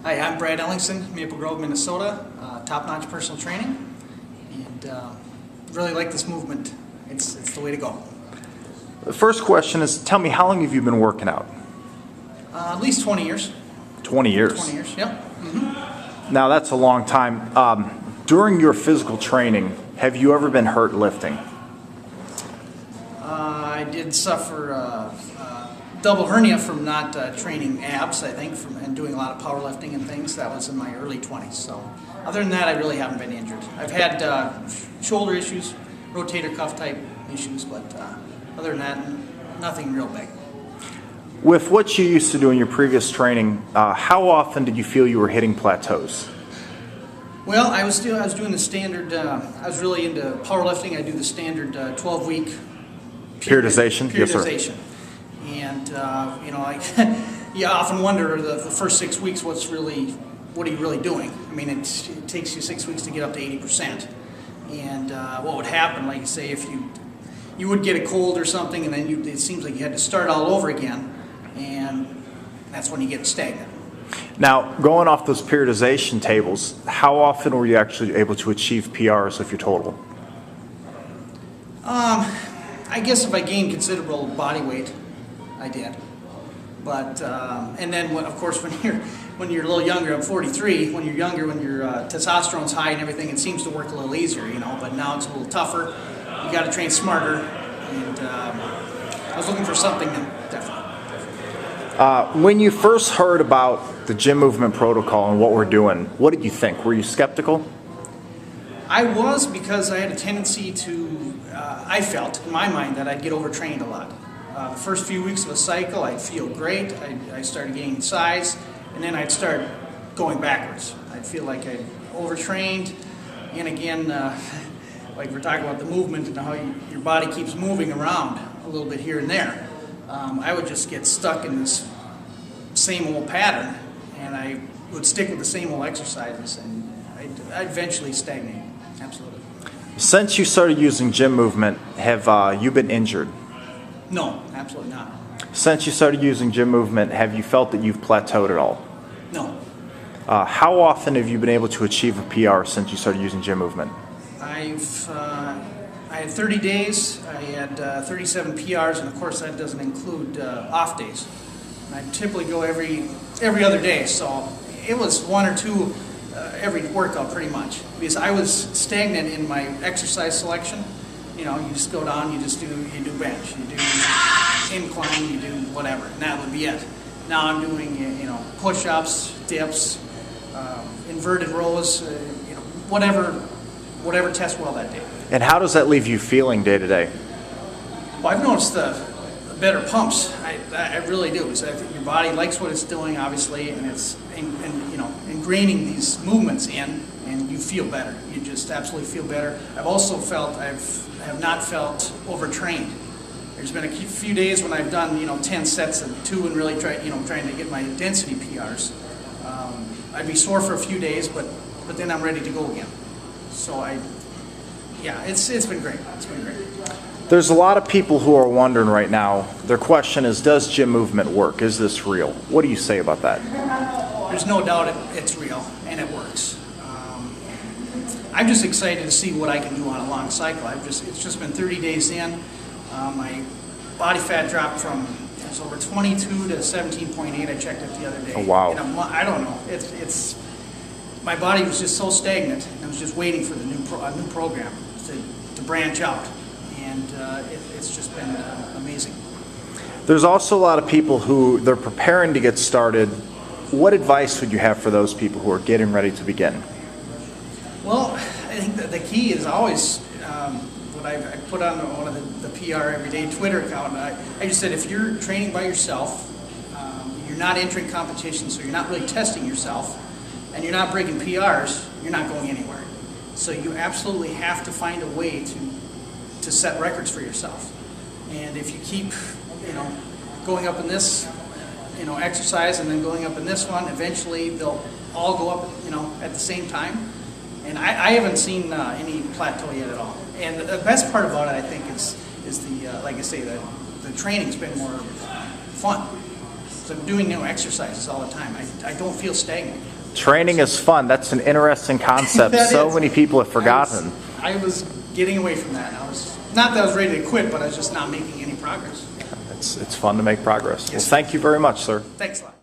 Hi, I'm Brad Ellingson, Maple Grove, Minnesota, top-notch personal training, and really like this movement. It's the way to go. The first question is, tell me, how long have you been working out? At least 20 years. 20 years? 20 years, yep. Mm-hmm. Now, that's a long time. During your physical training, have you ever been hurt lifting? I did suffer double hernia from not training abs, I think, and doing a lot of powerlifting and things. That was in my early 20s. So other than that, I really haven't been injured. I've had shoulder issues, rotator cuff type issues, but other than that, nothing real big. With what you used to do in your previous training, how often did you feel you were hitting plateaus? Well, I was doing the standard. I was really into powerlifting. I do the standard 12-week periodization. Yes, sir. And you often wonder the first 6 weeks, what are you really doing? I mean, it takes you 6 weeks to get up to 80%. And what would happen, like you say, if you would get a cold or something, and then it seems like you had to start all over again, and that's when you get stagnant. Now, going off those periodization tables, how often were you actually able to achieve PRs of your total? I guess if I gained considerable body weight, I did. But and then of course when you're a little younger, I'm 43. When you're younger, when your testosterone's high and everything, it seems to work a little easier, But now it's a little tougher. You got to train smarter. And I was looking for something new, definitely. When you first heard about the gym movement protocol and what we're doing, what did you think? Were you skeptical? I was, because I had a tendency to, I felt in my mind that I'd get overtrained a lot. The first few weeks of a cycle, I'd feel great. I started gaining size, and then I'd start going backwards. I'd feel like I'd overtrained, and again, like we're talking about the movement and how your body keeps moving around a little bit here and there. I would just get stuck in this same old pattern, and I would stick with the same old exercises, and I'd eventually stagnate. Absolutely. Since you started using gym movement, have you been injured? No, absolutely not. Since you started using gym movement, have you felt that you've plateaued at all? No. How often have you been able to achieve a PR since you started using gym movement? I had 30 days. I had 37 PRs, and of course that doesn't include off days. And I typically go every other day, so it was one or two every workout pretty much, because I was stagnant in my exercise selection. You just go down, you do bench, you do incline, you do whatever, and that would be it. Now I'm doing, push-ups, dips, inverted rows, whatever tests well that day. And how does that leave you feeling day to day? Well, I've noticed the better pumps. I really do. So I think your body likes what it's doing, obviously, and it's ingraining these movements in, and you feel better. You just absolutely feel better. I've also felt have not felt overtrained. There's been a few days when I've done 10 sets of 2 and really trying to get my density PRs. I'd be sore for a few days, but then I'm ready to go again. So it's been great. It's been great. There's a lot of people who are wondering right now. Their question is, does gym movement work? Is this real? What do you say about that? There's no doubt it's real, and it works. I'm just excited to see what I can do on a long cycle. It's just been 30 days in. My body fat dropped from over 22 to 17.8. I checked it the other day. Oh, wow. I don't know. It's my body was just so stagnant. I was just waiting for the new program to branch out, and it's just been amazing. There's also a lot of people who they're preparing to get started. What advice would you have for those people who are getting ready to begin? Well, I think that the key is always what I put on one of the PR Everyday Twitter account. I just said, if you're training by yourself, you're not entering competition, so you're not really testing yourself, and you're not breaking PRs, you're not going anywhere. So you absolutely have to find a way to set records for yourself. And if you keep, going up in this, exercise and then going up in this one, eventually they'll all go up, at the same time. And I haven't seen any plateau yet at all. And the best part about it, I think, is the like I say, the training's been more fun. because I'm doing new exercises all the time. I don't feel stagnant. Training is fun. That's an interesting concept. That So is. many people have forgotten. I was getting away from that. Not that I was ready to quit, but I was just not making any progress. It's fun to make progress. Well, thank you very much, sir. Thanks a lot.